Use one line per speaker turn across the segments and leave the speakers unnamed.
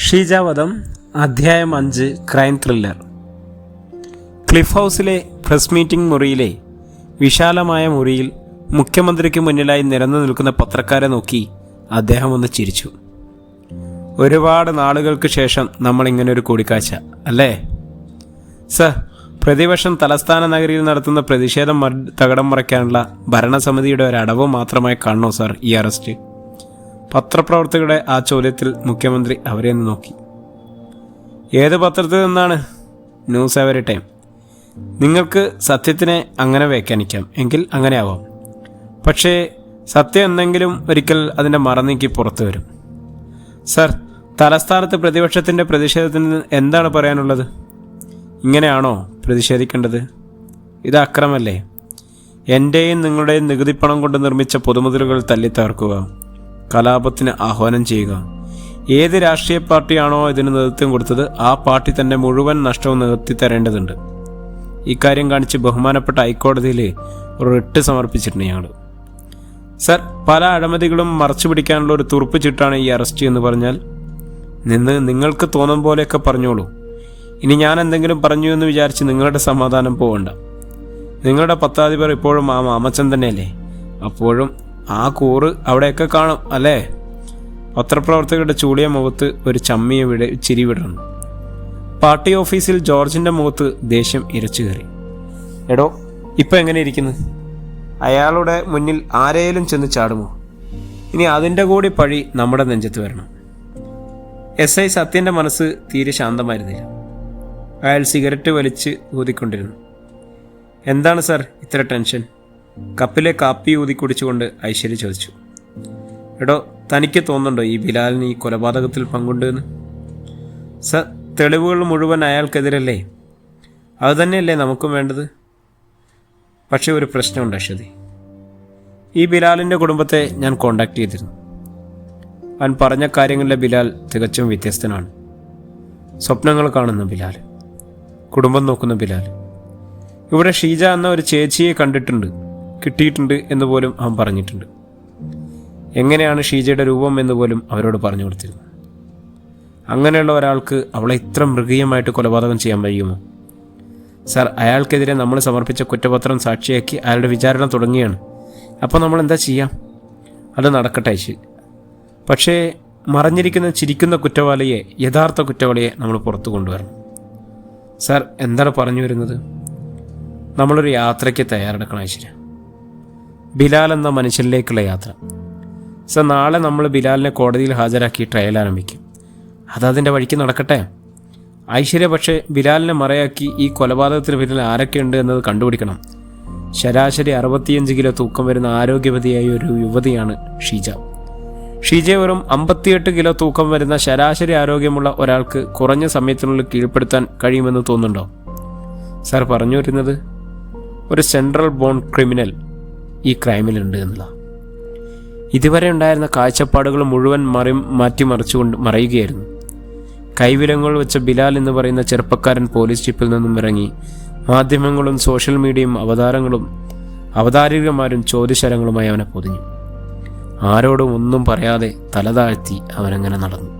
ഷീജാവധം അധ്യായം 5 crime thriller. Cliff ഹൗസിലെ press meeting മുറിയിലെ വിശാലമായ മുറിയിൽ മുഖ്യമന്ത്രിക്ക് മുന്നിലായി നിരന്നു നിൽക്കുന്ന പത്രക്കാരെ നോക്കി അദ്ദേഹം ഒന്ന് ചിരിച്ചു. ഒരുപാട് നാളുകൾക്ക് ശേഷം നമ്മളിങ്ങനൊരു കൂടിക്കാഴ്ച അല്ലേ സർ? പ്രതിപക്ഷം തലസ്ഥാന നഗരിയിൽ നടത്തുന്ന പ്രതിഷേധം തകിടം മറിക്കാനുള്ള ഭരണസമിതിയുടെ ഒരടവ് മാത്രമായി കാണണോ സാർ ഈ അറസ്റ്റ്? പത്രപ്രവർത്തകരുടെ ആ ചോദ്യത്തിൽ മുഖ്യമന്ത്രി അവരെ ഒന്ന് നോക്കി. ഏത് പത്രത്തിൽ നിന്നാണ്? News every time. നിങ്ങൾക്ക് സത്യത്തിനെ അങ്ങനെ വ്യാഖ്യാനിക്കാം, എങ്കിൽ അങ്ങനെ ആവാം. പക്ഷേ സത്യം എന്തെങ്കിലും ഒരിക്കൽ അതിൻ്റെ മറനീക്കി പുറത്തു വരും. സർ, തലസ്ഥാനത്ത് പ്രതിപക്ഷത്തിൻ്റെ പ്രതിഷേധത്തിന് എന്താണ് പറയാനുള്ളത്? ഇങ്ങനെയാണോ പ്രതിഷേധിക്കേണ്ടത്? ഇത് അക്രമല്ലേ? എൻ്റെയും നിങ്ങളുടെയും നികുതിപ്പണം കൊണ്ട് നിർമ്മിച്ച പൊതുമുതലുകൾ തല്ലിത്തകർക്കുക, കലാപത്തിന് ആഹ്വാനം ചെയ്യുക. ഏത് രാഷ്ട്രീയ പാർട്ടിയാണോ ഇതിന് നേതൃത്വം കൊടുത്തത് ആ പാർട്ടി തന്നെ മുഴുവൻ നഷ്ടവും നികത്തി തരേണ്ടതുണ്ട്. ഇക്കാര്യം കാണിച്ച് ബഹുമാനപ്പെട്ട ഹൈക്കോടതിയിൽ ഒരു റിട്ട് സമർപ്പിച്ചിട്ടുണ്ട് ഞങ്ങൾ. സർ, പല അഴിമതികളും മറച്ചു പിടിക്കാനുള്ള ഒരു തുറുപ്പ് ചീട്ടാണ് ഈ അറസ്റ്റ് എന്ന് പറഞ്ഞാൽ നിങ്ങൾക്ക് തോന്നും പോലെയൊക്കെ പറഞ്ഞോളൂ. ഇനി ഞാൻ എന്തെങ്കിലും പറഞ്ഞു എന്ന് വിചാരിച്ച് നിങ്ങളുടെ സമാധാനം പോകണ്ട. നിങ്ങളുടെ പത്താധിപർ ഇപ്പോഴും ആ മാമച്ചൻ തന്നെയല്ലേ? അപ്പോഴും ആ കൂറ് അവിടെയൊക്കെ കാണും അല്ലേ? പത്രപ്രവർത്തകരുടെ ചൂടിയ മുഖത്ത് ഒരു ചമ്മിയെ ചിരി വിടണം. പാർട്ടി ഓഫീസിൽ ജോർജിൻ്റെ മുഖത്ത് ദേഷ്യം ഇരച്ചു കയറി. എടോ, ഇപ്പം എങ്ങനെ ഇരിക്കുന്നു? അയാളുടെ മുന്നിൽ ആരെയും ചെന്ന് ചാടുമോ? ഇനി അതിൻ്റെ കൂടി പഴി നമ്മുടെ നെഞ്ചത്ത് വരണം. SI സത്യൻ്റെ മനസ്സ് തീരെ ശാന്തമായിരുന്നില്ല. അയാൾ സിഗരറ്റ് വലിച്ച് ഊതിക്കൊണ്ടിരുന്നു. എന്താണ് സാർ ഇത്ര ടെൻഷൻ? കപ്പിലെ കാപ്പി ഊതി കുടിച്ചുകൊണ്ട് ഐശ്വര്യ ചോദിച്ചു. എടോ, തനിക്ക് തോന്നുന്നുണ്ടോ ഈ ബിലാലിന് ഈ കൊലപാതകത്തിൽ പങ്കുണ്ടെന്ന്? സർ, തെളിവുകൾ മുഴുവൻ അയാൾക്കെതിരല്ലേ? അതുതന്നെയല്ലേ നമുക്കും വേണ്ടത്. പക്ഷേ ഒരു പ്രശ്നമുണ്ട് അശ്വതി. ഈ ബിലാലിൻ്റെ കുടുംബത്തെ ഞാൻ കോണ്ടാക്ട് ചെയ്തിരുന്നു. അവൻ പറഞ്ഞ കാര്യങ്ങളിലെ ബിലാൽ തികച്ചും വ്യത്യസ്തനാണ്. സ്വപ്നങ്ങൾ കാണുന്ന ബിലാൽ, കുടുംബം നോക്കുന്ന ബിലാൽ. ഇവിടെ ഷീജ എന്ന ഒരു ചേച്ചിയെ കിട്ടിയിട്ടുണ്ട് എന്ന് പോലും അവൻ പറഞ്ഞിട്ടുണ്ട്. എങ്ങനെയാണ് ഷീജയുടെ രൂപം എന്ന് പോലും അവരോട് പറഞ്ഞു കൊടുത്തിരുന്നു. അങ്ങനെയുള്ള ഒരാൾക്ക് അവളെ ഇത്ര മൃഗീയമായിട്ട് കൊലപാതകം ചെയ്യാൻ കഴിയുമോ? സാർ, അയാൾക്കെതിരെ നമ്മൾ സമർപ്പിച്ച കുറ്റപത്രം സാക്ഷിയാക്കി അയാളുടെ വിചാരണ തുടങ്ങിയാണ്. അപ്പോൾ നമ്മൾ എന്താ ചെയ്യാം? അത് നടക്കട്ടെ ശരി. പക്ഷേ മറഞ്ഞിരിക്കുന്ന ചിരിക്കുന്ന കുറ്റവാളിയെ, യഥാർത്ഥ കുറ്റവാളിയെ നമ്മൾ പുറത്തു കൊണ്ടുവരണം. സാർ, എന്താണ് പറഞ്ഞു വരുന്നത്? നമ്മളൊരു യാത്രയ്ക്ക് തയ്യാറെടുക്കണം ഐശ്വര്യ. ബിലാൽ എന്ന മനുഷ്യനിലേക്കുള്ള യാത്ര. സാർ, നാളെ നമ്മൾ ബിലാലിനെ കോടതിയിൽ ഹാജരാക്കി ട്രയൽ ആരംഭിക്കും. അതതിൻ്റെ വഴിക്ക് നടക്കട്ടെ ഐശ്വര്യ. പക്ഷേ ബിലാലിനെ മറയാക്കി ഈ കൊലപാതകത്തിന് പിന്നിൽ ആരൊക്കെയുണ്ട് എന്നത് കണ്ടുപിടിക്കണം. ശരാശരി 65 കിലോ തൂക്കം വരുന്ന ആരോഗ്യവതിയായ ഒരു യുവതിയാണ് ഷീജ. ഷീജയെ വെറും 58 കിലോ തൂക്കം വരുന്ന ശരാശരി ആരോഗ്യമുള്ള ഒരാൾക്ക് കുറഞ്ഞ സമയത്തിനുള്ളിൽ കീഴ്പ്പെടുത്താൻ കഴിയുമെന്ന് തോന്നുന്നുണ്ടോ? സാർ, പറഞ്ഞു വരുന്നത് ഒരു സെൻട്രൽ ബോൺ ക്രിമിനൽ ഈ ക്രൈമിലുണ്ട് എന്നുള്ള. ഇതുവരെ ഉണ്ടായിരുന്ന കാഴ്ചപ്പാടുകൾ മുഴുവൻ മാറ്റിമറിച്ചുകൊണ്ട് മറയുകയായിരുന്നു. കൈവിലങ്ങൾ വെച്ച ബിലാൽ എന്ന് പറയുന്ന ചെറുപ്പക്കാരൻ പോലീസ് ജീപ്പിൽ നിന്നും ഇറങ്ങി മാധ്യമങ്ങളും സോഷ്യൽ മീഡിയയും അവതാരികമാരും ചോദ്യശരങ്ങളുമായി അവനെ പൊതിഞ്ഞു. ആരോടും ഒന്നും പറയാതെ തലതാഴ്ത്തി അവനങ്ങനെ നടന്നു.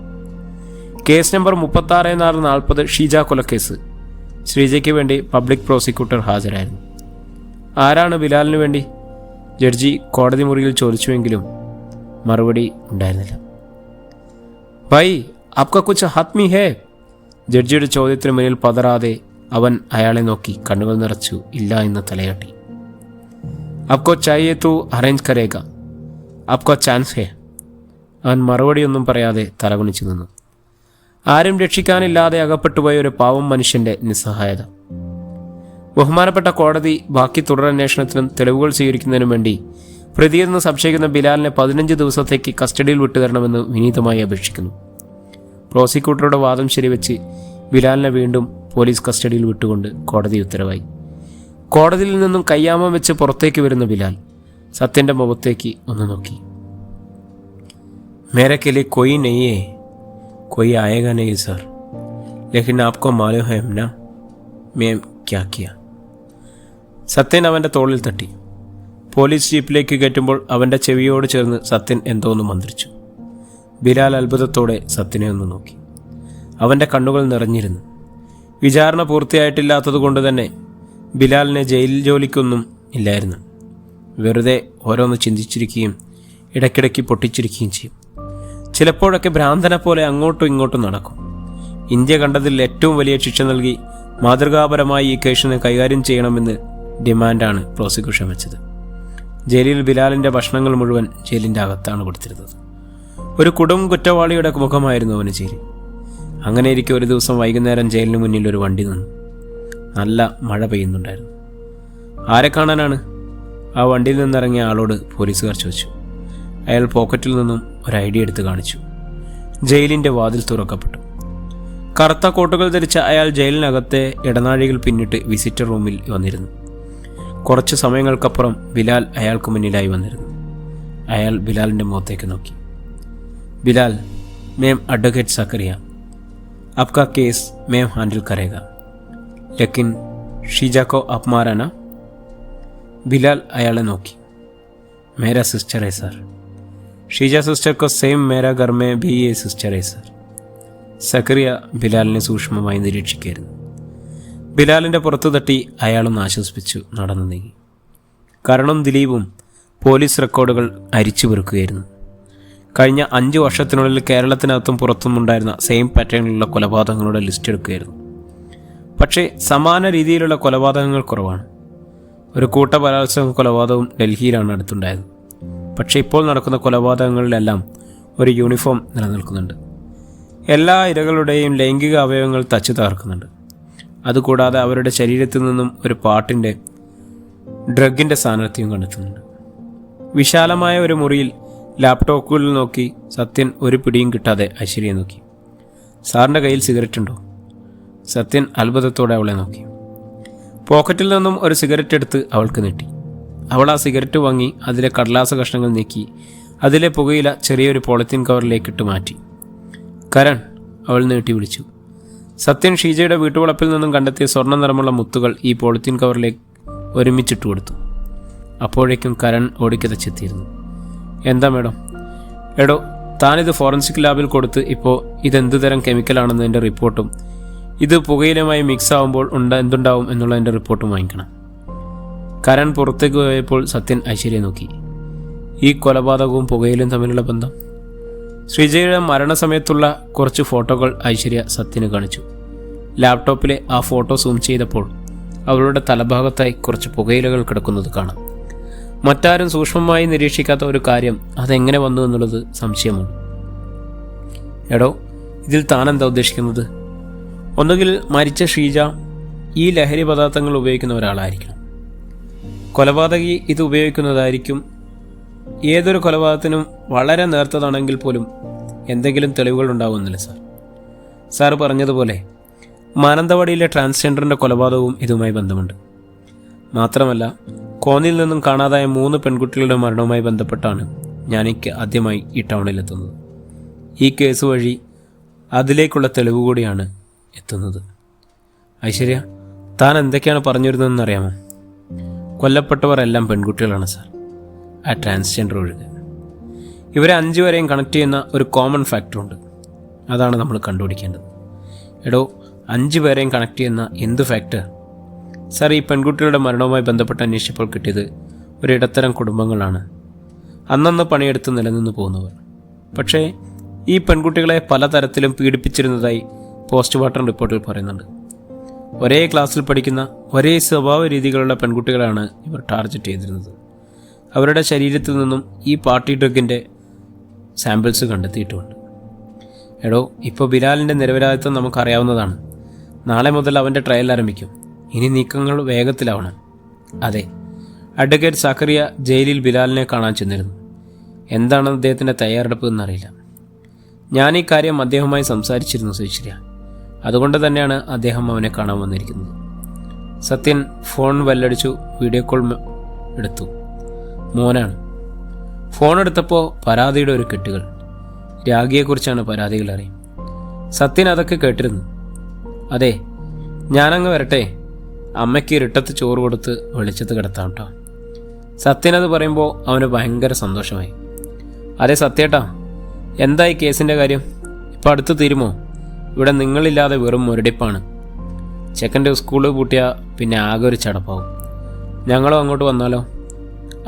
കേസ് നമ്പർ 36/40 ഷീജ കൊലക്കേസ്. ശ്രീജയ്ക്ക് വേണ്ടി പബ്ലിക് പ്രോസിക്യൂട്ടർ ഹാജരായിരുന്നു. ആരാണ് ബിലാലിന് വേണ്ടി? ജഡ്ജി കോടതി മുറിയിൽ ചോദിച്ചുവെങ്കിലും മറുപടി ഉണ്ടായിരുന്നില്ല. ഭായ്, ആപ്കാ കുച്ച് ഹാത്മി ഹേ? ജഡ്ജിയുടെ ചോദ്യത്തിന് മുന്നിൽ പതറാതെ അവൻ അയാളെ നോക്കി കണ്ണുകൾ നിറച്ചു ഇല്ല എന്ന് തലയാട്ടി. ആപ്കോ ചാഹിയേ തോ അറേഞ്ച് കരേഗ, ആപ്കോ ചാൻസ് ഹേ. അവൻ മറുപടിയൊന്നും പറയാതെ തലകുനിച്ചു നിന്നു. ആരും രക്ഷിക്കാനില്ലാതെ അകപ്പെട്ടുപോയ ഒരു പാവം മനുഷ്യൻ്റെ നിസ്സഹായത. ബഹുമാനപ്പെട്ട കോടതി ബാക്കി തുടരന്വേഷണത്തിനും തെളിവുകൾ സ്വീകരിക്കുന്നതിനും വേണ്ടി പ്രതിയെന്ന് സംശയിക്കുന്ന ബിലാലിനെ 15 ദിവസത്തേക്ക് കസ്റ്റഡിയിൽ വിട്ടുതരണമെന്ന് വിനീതമായി അപേക്ഷിക്കുന്നു. പ്രോസിക്യൂട്ടറുടെ വാദം ശരിവെച്ച് ബിലാലിനെ വീണ്ടും പോലീസ് കസ്റ്റഡിയിൽ വിട്ടുകൊണ്ട് കോടതി ഉത്തരവായി. കോടതിയിൽ നിന്നും കയ്യാമം വെച്ച് പുറത്തേക്ക് വരുന്ന ബിലാൽ സത്യൻ്റെ മുഖത്തേക്ക് ഒന്ന് നോക്കി. മേരെ കെ ലിയെ കോയി നഹീ ഹൈ, കോയി ആയേഗാ നഹീ സർ, ലേക്കിൻ ആപ്കോ മാലൂം ഹൈ നാ मैं क्या किया? സത്യൻ അവൻ്റെ തോളിൽ തട്ടി. പോലീസ് ജീപ്പിലേക്ക് കയറ്റുമ്പോൾ അവൻ്റെ ചെവിയോട് ചേർന്ന് സത്യൻ എന്തോന്ന് മന്ത്രിച്ചു. ബിലാൽ അത്ഭുതത്തോടെ സത്യനെ ഒന്ന് നോക്കി. അവൻ്റെ കണ്ണുകൾ നിറഞ്ഞിരുന്നു. വിചാരണ പൂർത്തിയായിട്ടില്ലാത്തതുകൊണ്ട് തന്നെ ബിലാലിനെ ജയിൽ ജോലിക്കൊന്നും ഇല്ലായിരുന്നു. വെറുതെ ഓരോന്ന് ചിന്തിച്ചിരിക്കുകയും ഇടയ്ക്കിടയ്ക്ക് പൊട്ടിച്ചിരിക്കുകയും ചെയ്യും. ചിലപ്പോഴൊക്കെ ഭ്രാന്തനെ പോലെ അങ്ങോട്ടും ഇങ്ങോട്ടും നടക്കും. ഇന്ത്യ കണ്ടതിൽ ഏറ്റവും വലിയ ശിക്ഷ നൽകി മാതൃകാപരമായി ഈ കേസിനെ കൈകാര്യം ചെയ്യണമെന്ന് ഡിമാൻഡാണ് പ്രോസിക്യൂഷൻ വെച്ചത്. ജയിലിൽ ബിലാലിൻ്റെ ഭക്ഷണങ്ങൾ മുഴുവൻ ജയിലിൻ്റെ അകത്താണ് കൊടുത്തിരുന്നത്. ഒരു കൊടും കുറ്റവാളിയുടെ മുഖമായിരുന്നു അവന് ജയിലിൽ. അങ്ങനെയിരിക്കെ ഒരു ദിവസം വൈകുന്നേരം ജയിലിന് മുന്നിൽ ഒരു വണ്ടി നിന്നു. നല്ല മഴ പെയ്യുന്നുണ്ടായിരുന്നു. ആരെ കാണാനാണ്? ആ വണ്ടിയിൽ നിന്നിറങ്ങിയ ആളോട് പോലീസുകാർ ചോദിച്ചു. അയാൾ പോക്കറ്റിൽ നിന്നും ഒരു ഐഡി എടുത്ത് കാണിച്ചു. ജയിലിൻ്റെ വാതിൽ തുറക്കപ്പെട്ടു. കറുത്ത കോട്ടുകൾ ധരിച്ച അയാൾ ജയിലിനകത്തെ ഇടനാഴികൾ പിന്നിട്ട് വിസിറ്റർ റൂമിൽ വന്നിരുന്നു. കുറച്ച് സമയങ്ങൾക്കപ്പുറം ബിലാൽ അയാൾക്ക് മുന്നിലായി വന്നിരുന്നു. അയാൾ ബിലാലിൻ്റെ മുഖത്തേക്ക് നോക്കി. ബിലാൽ, മേം അഡ്വക്കേറ്റ് സക്കറിയ, आपका केस मैं हैंडल करेगा, लेकिन शीजा को आप मारा ना? बिलाल अयाले नोकी. मेरा सिस्टर है सर. शीजा सिस्टर को सेम मेरा घर में भी ये सिस्टर है सर. സക്കറിയ ബിലാലിനെ സൂക്ഷ്മമായി നിരീക്ഷിക്കായിരുന്നു. ബിലാലിൻ്റെ പുറത്തു തട്ടി അയാളൊന്ന് ആശ്വസിപ്പിച്ചു നടന്നു നീങ്ങി. കരണും ദിലീപും പോലീസ് റെക്കോർഡുകൾ അരിച്ചു പെറുക്കുകയായിരുന്നു. കഴിഞ്ഞ 5 വർഷത്തിനുള്ളിൽ കേരളത്തിനകത്തും പുറത്തുമുണ്ടായിരുന്ന സെയിം പാറ്റേണിലുള്ള കൊലപാതകങ്ങളുടെ ലിസ്റ്റ് എടുക്കുകയായിരുന്നു. പക്ഷേ സമാന രീതിയിലുള്ള കൊലപാതകങ്ങൾ കുറവാണ്. ഒരു കൂട്ട ബലാത്സംഗ കൊലപാതകവും ഡൽഹിയിലാണ് അടുത്തുണ്ടായത്. പക്ഷേ ഇപ്പോൾ നടക്കുന്ന കൊലപാതകങ്ങളിലെല്ലാം ഒരു യൂണിഫോം നിലനിൽക്കുന്നുണ്ട്. എല്ലാ ഇരകളുടെയും ലൈംഗിക അവയവങ്ങൾ തച്ചു തകർക്കുന്നുണ്ട്. അതുകൂടാതെ അവരുടെ ശരീരത്തിൽ നിന്നും ഒരു പാട്ടിൻ്റെ ഡ്രഗിൻ്റെ സാന്നിധ്യം കണ്ടെത്തുന്നുണ്ട്. വിശാലമായ ഒരു മുറിയിൽ ലാപ്ടോപ്പുകളിൽ നോക്കി സത്യൻ ഒരു പിടിയും കിട്ടാതെ ഐശ്വര്യയെ നോക്കി. സാറിൻ്റെ കയ്യിൽ സിഗരറ്റ് ഉണ്ടോ? സത്യൻ അത്ഭുതത്തോടെ അവളെ നോക്കി. പോക്കറ്റിൽ നിന്നും ഒരു സിഗരറ്റ് എടുത്ത് അവൾക്ക് നീട്ടി. അവൾ ആ സിഗരറ്റ് വാങ്ങി അതിലെ കടലാസ കഷ്ണങ്ങൾ നീക്കി അതിലെ പുകയില ചെറിയൊരു പോളിത്തീൻ കവറിലേക്കിട്ട് മാറ്റി. കരൺ, അവൾ നീട്ടി വിളിച്ചു. സത്യൻ ഷീജയുടെ വീട്ടുവളപ്പിൽ നിന്നും കണ്ടെത്തിയ സ്വർണ്ണ നിറമുള്ള മുത്തുകൾ ഈ പോളിത്തീൻ കവറിലേക്ക് ഒരുമിച്ചിട്ട് കൊടുത്തു. അപ്പോഴേക്കും കരൺ ഓടിക്കതച്ചെത്തിയിരുന്നു. എന്താ മേഡം? എടോ, താനിത് ഫോറൻസിക് ലാബിൽ കൊടുത്ത് ഇപ്പോൾ ഇതെന്ത് തരം കെമിക്കലാണെന്നതിൻ്റെ റിപ്പോർട്ടും ഇത് പുകയിലുമായി മിക്സ് ആകുമ്പോൾ എന്തുണ്ടാവും എന്നുള്ളതിൻ്റെ റിപ്പോർട്ടും വാങ്ങിക്കണം. കരൺ പുറത്തേക്ക് പോയപ്പോൾ സത്യൻ ഐശ്വര്യയെ നോക്കി. ഈ കൊലപാതകവും പുകയിലും തമ്മിലുള്ള ബന്ധം? ശ്രീജയുടെ മരണസമയത്തുള്ള കുറച്ച് ഫോട്ടോകൾ ഐശ്വര്യ സത്യന് കാണിച്ചു. ലാപ്ടോപ്പിലെ ആ ഫോട്ടോ സൂം ചെയ്തപ്പോൾ അവളുടെ തലഭാഗത്തായി കുറച്ച് പുകയിലകൾ കിടക്കുന്നത് കാണാം. മറ്റാരും സൂക്ഷ്മമായി നിരീക്ഷിക്കാത്ത ഒരു കാര്യം അതെങ്ങനെ വന്നു എന്നുള്ളത് സംശയമാണ്. എടോ, ഇതിൽ താനെന്താ ഉദ്ദേശിക്കുന്നത്? ഒന്നുകിൽ മരിച്ച ഷീജ ഈ ലഹരി പദാർത്ഥങ്ങൾ ഉപയോഗിക്കുന്ന ഒരാളായിരിക്കണം. കൊലപാതകി ഇത് ഉപയോഗിക്കുന്നതായിരിക്കും. ഏതൊരു കൊലപാതകത്തിനും വളരെ നേർത്തതാണെങ്കിൽ പോലും എന്തെങ്കിലും തെളിവുകൾ ഉണ്ടാവുന്നില്ല സാർ പറഞ്ഞതുപോലെ മാനന്തവാടിയിലെ ട്രാൻസ്ജെൻഡറിൻ്റെ കൊലപാതകവും ഇതുമായി ബന്ധമുണ്ട്. മാത്രമല്ല, കോന്നിയിൽ നിന്നും കാണാതായ 3 പെൺകുട്ടികളുടെ മരണവുമായി ബന്ധപ്പെട്ടാണ് ഞാനിക്ക് ആദ്യമായി ഈ ടൗണിലെത്തുന്നത്. ഈ കേസ് വഴി അതിലേക്കുള്ള തെളിവ് കൂടിയാണ് എത്തുന്നത്. ഐശ്വര്യ, താൻ എന്തൊക്കെയാണ് പറഞ്ഞിരുന്നതെന്നറിയാമോ? കൊല്ലപ്പെട്ടവർ എല്ലാം പെൺകുട്ടികളാണ് സാർ, ആ ട്രാൻസ്ജെൻഡർ ഒഴികെ. ഇവരെ 5 വരെയും കണക്ട് ചെയ്യുന്ന ഒരു കോമൺ ഫാക്ടറുണ്ട്. അതാണ് നമ്മൾ കണ്ടുപിടിക്കേണ്ടത്. എടോ, 5 പേരെയും കണക്ട് ചെയ്യുന്ന എന്ത് ഫാക്ടർ? സാർ, ഈ പെൺകുട്ടികളുടെ മരണവുമായി ബന്ധപ്പെട്ട് അന്വേഷിച്ചപ്പോൾ കിട്ടിയത് ഒരു ഇടത്തരം കുടുംബങ്ങളാണ്, അന്നന്ന് പണിയെടുത്ത് നിലനിന്ന് പോകുന്നവർ. പക്ഷേ ഈ പെൺകുട്ടികളെ പലതരത്തിലും പീഡിപ്പിച്ചിരുന്നതായി പോസ്റ്റ്മോർട്ടം റിപ്പോർട്ടിൽ പറയുന്നുണ്ട്. ഒരേ ക്ലാസ്സിൽ പഠിക്കുന്ന ഒരേ സ്വഭാവ രീതികളുള്ള പെൺകുട്ടികളാണ് ഇവർ ടാർഗറ്റ് ചെയ്തിരുന്നത്. അവരുടെ ശരീരത്തിൽ നിന്നും ഈ പാർട്ടി ഡ്രഗിൻ്റെ സാമ്പിൾസ് കണ്ടെത്തിയിട്ടുമുണ്ട്. എടോ, ഇപ്പോൾ ബിലാലിൻ്റെ നിരപരാധിത്വം നമുക്കറിയാവുന്നതാണ്. നാളെ മുതൽ അവൻ്റെ ട്രയൽ ആരംഭിക്കും. ഇനി നീക്കങ്ങൾ വേഗത്തിലാവണം. അതെ, അഡ്വക്കേറ്റ് സക്കറിയ ജയിലിൽ ബിലാലിനെ കാണാൻ ചെന്നിരുന്നു. എന്താണ് അദ്ദേഹത്തിൻ്റെ തയ്യാറെടുപ്പ് എന്നറിയില്ല. ഞാൻ ഈ കാര്യം അദ്ദേഹവുമായി സംസാരിച്ചിരുന്നു സുശ്രീയ. അതുകൊണ്ട് തന്നെയാണ് അദ്ദേഹം അവനെ കാണാൻ വന്നിരിക്കുന്നത്. സത്യൻ ഫോൺ ബെല്ലടിച്ചു. വീഡിയോ കോൾ എടുത്തു. മോനാണ്. ഫോൺ എടുത്തപ്പോൾ പരാതിയുടെ ഒരു കെട്ടുകൾ. രാഗിയെക്കുറിച്ചാണ് പരാതികൾ അറിയും. സത്യൻ അതൊക്കെ കേട്ടിരുന്നു. അതെ, ഞാനങ്ങ് വരട്ടെ, അമ്മയ്ക്ക് ഇരുട്ടത്ത് ചോറ് കൊടുത്ത് വെളിച്ചത്ത് കിടത്താം കേട്ടോ. സത്യനത് പറയുമ്പോൾ അവന് ഭയങ്കര സന്തോഷമായി. അതെ സത്യേട്ടാ, എന്തായി കേസിൻ്റെ കാര്യം? ഇപ്പോൾ അടുത്ത് തീരുമോ? ഇവിടെ നിങ്ങളില്ലാതെ വെറും മുരടിപ്പാണ്. ചെക്കൻ്റെ സ്കൂൾ പൂട്ടിയാൽ പിന്നെ ആകെ ഒരു ചടപ്പാവും. ഞങ്ങളും അങ്ങോട്ട് വന്നാലോ?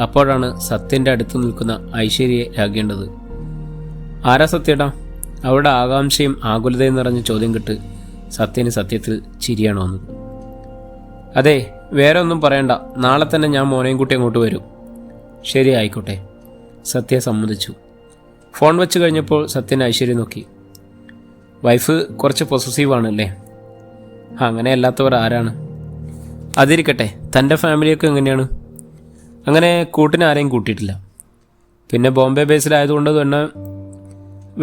അപ്പോഴാണ് സത്യൻ്റെ അടുത്ത് നിൽക്കുന്ന ഐശ്വര്യയെ രാഗേണ്ടത്. ആരാ സത്യേട്ടാ? അവരുടെ ആകാംക്ഷയും ആകുലതയും നിറഞ്ഞ ചോദ്യം കിട്ട് സത്യന് സത്യത്തിൽ ചിരിയാണ് വന്നത്. അതെ, വേറെ ഒന്നും പറയണ്ട. നാളെ തന്നെ ഞാൻ മോനെയും കൂട്ടി അങ്ങോട്ട് വരും. ശരി, ആയിക്കോട്ടെ, സത്യ സമ്മതിച്ചു. ഫോൺ വെച്ച് കഴിഞ്ഞപ്പോൾ സത്യൻ ഐശ്വര്യ നോക്കി. വൈഫ് കുറച്ച് പൊസസീവാണല്ലേ? അങ്ങനെ അല്ലാത്തവർ ആരാണ്? അതിരിക്കട്ടെ, തൻ്റെ ഫാമിലിയൊക്കെ എങ്ങനെയാണ്? അങ്ങനെ കൂട്ടിന് ആരെയും കൂട്ടിയിട്ടില്ല. പിന്നെ ബോംബെ ബേസിലായതുകൊണ്ട് തന്നെ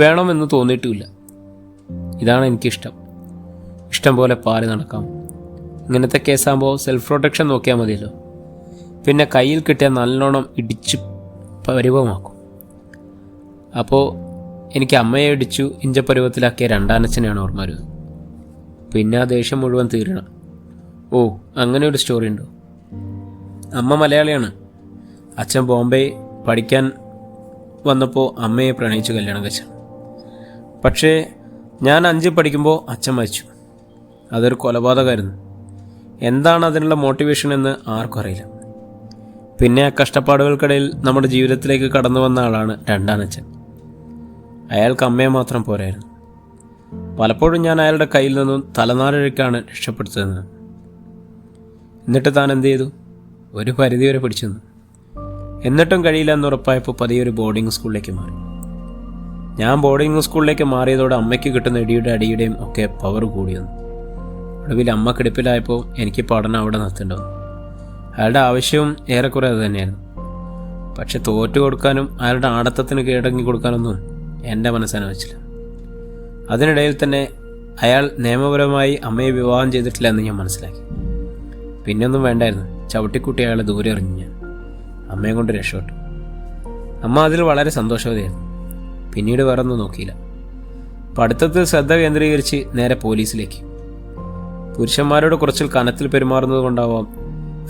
വേണമെന്ന് തോന്നിയിട്ടുമില്ല. ഇതാണ് എനിക്കിഷ്ടം. ഇഷ്ടം പോലെ പാല് നടക്കാം. ഇങ്ങനത്തെ കേസാകുമ്പോൾ സെൽഫ് പ്രൊട്ടക്ഷൻ നോക്കിയാൽ മതിയല്ലോ. പിന്നെ കയ്യിൽ കിട്ടിയാൽ നല്ലോണം ഇടിച്ച് പരിവമാക്കും. അപ്പോൾ എനിക്ക് അമ്മയെ ഇടിച്ചു ഇഞ്ചപ്പരുവത്തിലാക്കിയ രണ്ടാനച്ഛനെയാണ് ഓർമ്മ വരുന്നത്. പിന്നെ ആ ദേഷ്യം മുഴുവൻ തീരണം. ഓ, അങ്ങനെ ഒരു സ്റ്റോറി ഉണ്ടോ? അമ്മ മലയാളിയാണ്. അച്ഛൻ ബോംബെ പഠിക്കാൻ വന്നപ്പോൾ അമ്മയെ പ്രണയിച്ച് കല്യാണം കഴിച്ചാണ്. പക്ഷേ ഞാൻ 5 പഠിക്കുമ്പോൾ അച്ഛൻ മരിച്ചു. അതൊരു കൊലപാതകമായിരുന്നു. എന്താണ് അതിനുള്ള മോട്ടിവേഷൻ എന്ന് ആർക്കും അറിയില്ല. പിന്നെ ആ കഷ്ടപ്പാടുകൾക്കിടയിൽ നമ്മുടെ ജീവിതത്തിലേക്ക് കടന്നു വന്ന ആളാണ് രണ്ടാനച്ഛൻ. അയാൾക്ക് അമ്മയെ മാത്രം പോരായിരുന്നു. പലപ്പോഴും ഞാൻ അയാളുടെ കയ്യിൽ നിന്നും തലനാരിഴക്കാണ് രക്ഷപ്പെടുത്തുന്നത്. എന്നിട്ട് താൻ എന്ത് ചെയ്തു? ഒരു പരിധി വരെ പിടിച്ചു നിന്നു. എന്നിട്ടും കഴിയില്ല എന്നുറപ്പായപ്പോൾ പതിയൊരു ബോർഡിംഗ് സ്കൂളിലേക്ക് മാറി. ഞാൻ ബോർഡിംഗ് സ്കൂളിലേക്ക് മാറിയതോടെ അമ്മയ്ക്ക് കിട്ടുന്ന ഇടിയുടെ അടിയുടെയും ഒക്കെ പവർ കൂടി വന്നു. ഒടുവിൽ അമ്മ കിടപ്പിലായപ്പോൾ എനിക്ക് പഠനം അവിടെ നിർത്തേണ്ടി വന്നു. അയാളുടെ ആവശ്യവും ഏറെക്കുറെ അത് തന്നെയായിരുന്നു. പക്ഷെ തോറ്റു കൊടുക്കാനും അയാളുടെ ആടത്തത്തിന് കീഴടങ്ങി കൊടുക്കാനൊന്നും എൻ്റെ മനസ്സനുവദിച്ചില്ല. അതിനിടയിൽ തന്നെ അയാൾ നിയമപരമായി അമ്മയെ വിവാഹം ചെയ്തിട്ടില്ല എന്ന് ഞാൻ മനസ്സിലാക്കി. പിന്നൊന്നും വേണ്ടായിരുന്നു. ചവിട്ടിക്കുട്ടി അയാളെ ദൂരെ എറിഞ്ഞു ഞാൻ. അമ്മയെ കൊണ്ട് രക്ഷപ്പെട്ടു. അമ്മ അതിൽ വളരെ സന്തോഷവതിയായിരുന്നു. പിന്നീട് വേറെ ഒന്നും നോക്കിയില്ല. പഠിത്തത്തിൽ ശ്രദ്ധ കേന്ദ്രീകരിച്ച് നേരെ പോലീസിലേക്ക്. പുരുഷന്മാരോട് കുറച്ചിൽ കനത്തിൽ പെരുമാറുന്നത് കൊണ്ടാവാം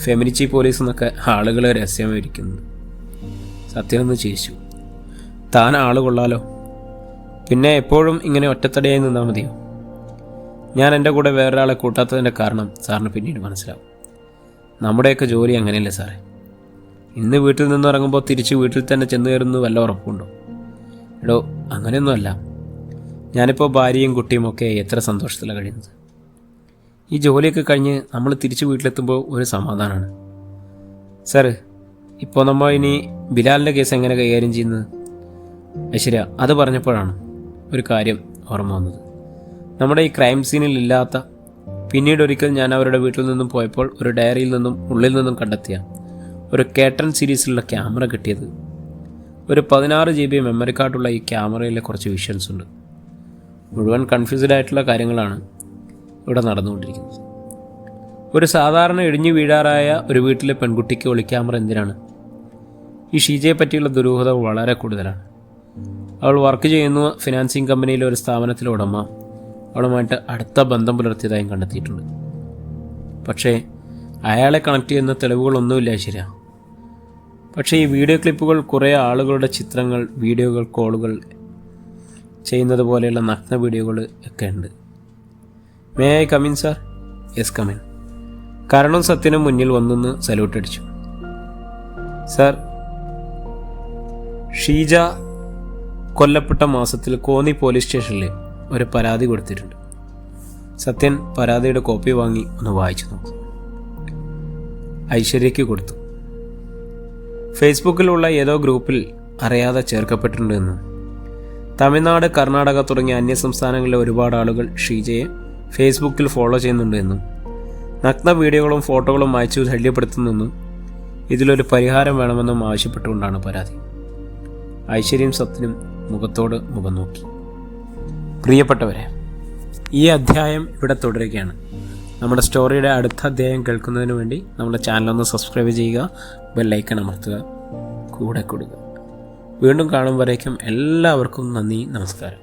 ഫെമിനിച്ചി പോലീസ് എന്നൊക്കെ ആളുകൾ രഹസ്യമായിരിക്കുന്നത്. സത്യനൊന്ന് ചിരിച്ചു. താൻ ആള് കൊള്ളാലോ. പിന്നെ എപ്പോഴും ഇങ്ങനെ ഒറ്റത്തടിയായി നിന്നാൽ മതിയോ? ഞാൻ എൻ്റെ കൂടെ വേറൊരാളെ കൂട്ടാത്തതിൻ്റെ കാരണം സാറിന് പിന്നീട് മനസ്സിലാവും. നമ്മുടെയൊക്കെ ജോലി അങ്ങനെയല്ലേ സാറേ? ഇന്ന് വീട്ടിൽ നിന്ന് ഇറങ്ങുമ്പോൾ തിരിച്ച് വീട്ടിൽ തന്നെ ചെന്ന് കയറുന്നത് വല്ല ഉറപ്പുണ്ടോ? എടോ, അങ്ങനെയൊന്നുമല്ല. ഞാനിപ്പോൾ ഭാര്യയും കുട്ടിയും ഒക്കെ എത്ര സന്തോഷത്തിലാണ് കഴിയുന്നത്. ഈ ജോലിയൊക്കെ കഴിഞ്ഞ് നമ്മൾ തിരിച്ച് വീട്ടിലെത്തുമ്പോൾ ഒരു സമാധാനമാണ്. സാറ്, ഇപ്പോൾ നമ്മൾ ഇനി ബിലാലിൻ്റെ കേസ് എങ്ങനെ കൈകാര്യം ചെയ്യുന്നത്? ശരിയാ, അത് പറഞ്ഞപ്പോഴാണ് ഒരു കാര്യം ഓർമ്മ വന്നത്. നമ്മുടെ ഈ ക്രൈം സീനിൽ ഇല്ലാത്ത, പിന്നീട് ഒരിക്കൽ ഞാൻ അവരുടെ വീട്ടിൽ നിന്നും പോയപ്പോൾ ഒരു ഡയറിയിൽ നിന്നും ഉള്ളിൽ നിന്നും കണ്ടെത്തിയ ഒരു കേട്ടൺ സീരീസിലുള്ള ക്യാമറ കിട്ടിയത്. ഒരു 16 GB മെമ്മറി കാർഡുള്ള ഈ ക്യാമറയിലെ കുറച്ച് വിഷ്വൽസ് ഉണ്ട്. മുഴുവൻ കൺഫ്യൂസ്ഡ് ആയിട്ടുള്ള കാര്യങ്ങളാണ് ഇവിടെ നടന്നുകൊണ്ടിരിക്കുന്നത്. ഒരു സാധാരണ ഇടിഞ്ഞു വീഴാറായ ഒരു വീട്ടിലെ പെൺകുട്ടിക്ക് ഒളിക്യാമറ എന്തിനാണ്? ഈ ഷീജയെ പറ്റിയുള്ള ദുരൂഹത വളരെ കൂടുതലാണ്. അവൾ വർക്ക് ചെയ്യുന്ന ഫിനാൻസിങ് കമ്പനിയിലെ ഒരു സ്ഥാപനത്തിലെ ഉടമ അവളുമായിട്ട് അടുത്ത ബന്ധം പുലർത്തിയതായും കണ്ടെത്തിയിട്ടുണ്ട്. പക്ഷേ അയാളെ കണക്ട് ചെയ്യുന്ന തെളിവുകളൊന്നുമില്ല. ശരിയാ. പക്ഷേ ഈ വീഡിയോ ക്ലിപ്പുകൾ കുറേ ആളുകളുടെ ചിത്രങ്ങൾ, വീഡിയോകൾ, കോളുകൾ ചെയ്യുന്നത് പോലെയുള്ള നഗ്ന വീഡിയോകൾ ഒക്കെ ഉണ്ട്. May I come in sir? Yes, come in. കരണും സത്യനും മുന്നിൽ വന്നെന്ന് സല്യൂട്ട് അടിച്ചു. സാർ, ഷീജ കൊല്ലപ്പെട്ട മാസത്തിൽ കോന്നി പോലീസ് സ്റ്റേഷനിൽ ഒരു പരാതി കൊടുത്തിട്ടുണ്ട്. സത്യൻ പരാതിയുടെ കോപ്പി വാങ്ങി ഒന്ന് വായിച്ചു നോക്കി. ഐശ്വര്യയ്ക്ക് കൊടുത്തു. ഫേസ്ബുക്കിലുള്ള ഏതോ ഗ്രൂപ്പിൽ അറിയാതെ ചേർക്കപ്പെട്ടിട്ടുണ്ടെന്നും തമിഴ്നാട്, കർണാടക തുടങ്ങിയ അന്യസംസ്ഥാനങ്ങളിലെ ഒരുപാട് ആളുകൾ ഷീജയെ ഫേസ്ബുക്കിൽ ഫോളോ ചെയ്യുന്നുണ്ട് എന്നും നഗ്ന വീഡിയോകളും ഫോട്ടോകളും അയച്ചു ശല്യപ്പെടുത്തുന്നെന്നും ഇതിലൊരു പരിഹാരം വേണമെന്നും ആവശ്യപ്പെട്ടുകൊണ്ടാണ് പരാതി. ഐശ്വര്യയും സത്യനും മുഖത്തോട് മുഖം നോക്കി. പ്രിയപ്പെട്ടവരെ, ഈ അധ്യായം ഇവിടെ തുടരുകയാണ്. നമ്മുടെ സ്റ്റോറിയുടെ അടുത്ത അധ്യായം കേൾക്കുന്നതിന് വേണ്ടി നമ്മുടെ ചാനലൊന്ന് സബ്സ്ക്രൈബ് ചെയ്യുക, ബെല്ലൈക്കൺ അമർത്തുക, കൂടെ കൊടുക്കുക. വീണ്ടും കാണും വരേക്കും എല്ലാവർക്കും നന്ദി, നമസ്കാരം.